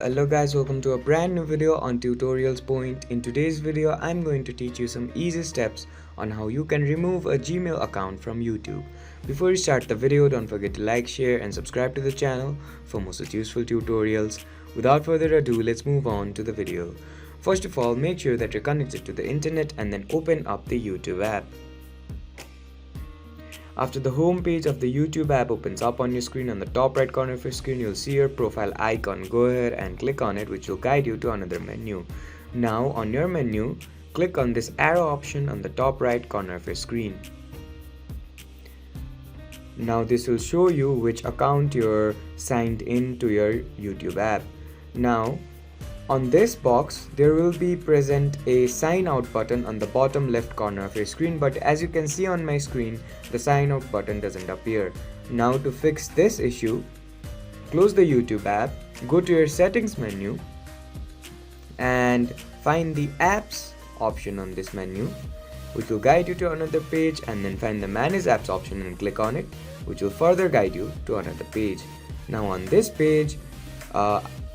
Hello guys, welcome to a brand new video on Tutorials Point. In today's video, I'm going to teach you some easy steps on how you can remove a Gmail account from YouTube. Before you start the video, don't forget to like, share and subscribe to the channel for more such useful tutorials. Without further ado, let's move on to the video. First of all, make sure that you're connected to the internet and then open up the YouTube app. After the home page of the YouTube app opens up on your screen, on the top right corner of your screen, you'll see your profile icon. Go ahead and click on it, which will guide you to another menu. Now, on your menu, click on this arrow option on the top right corner of your screen. Now, this will show you which account you're signed in to your YouTube app. Now, on this box, there will be present a sign out button on the bottom left corner of your screen, but as you can see on my screen, the sign out button doesn't appear. Now to fix this issue, close the YouTube app, go to your settings menu and find the apps option on this menu, which will guide you to another page, and then find the manage apps option and click on it, which will further guide you to another page. Now on this page,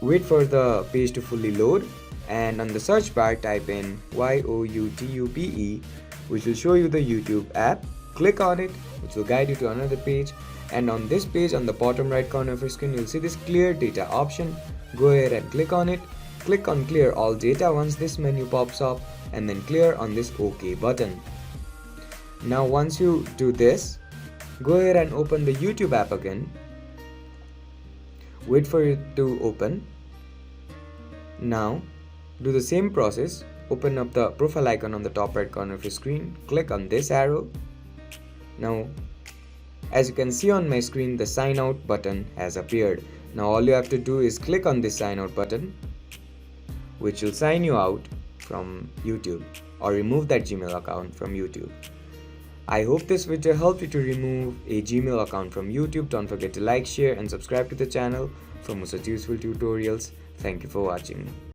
wait for the page to fully load, and on the search bar type in YOUTUBE, which will show you the YouTube app. Click on it, which will guide you to another page, and on this page on the bottom right corner of your screen you'll see this clear data option. Go ahead and click on it. Click on clear all data once this menu pops up, and then clear on this OK button. Now once you do this, go ahead and open the YouTube app again. Wait for it to open. Now do the same process. Open up the profile icon on the top right corner of your screen. Click on this arrow. Now as you can see on my screen, the sign out button has appeared. Now all you have to do is click on this sign out button, which will sign you out from YouTube or remove that Gmail account from YouTube. I hope this video helped you to remove a Gmail account from YouTube. Don't forget to like, share and subscribe to the channel for more such useful tutorials. Thank you for watching.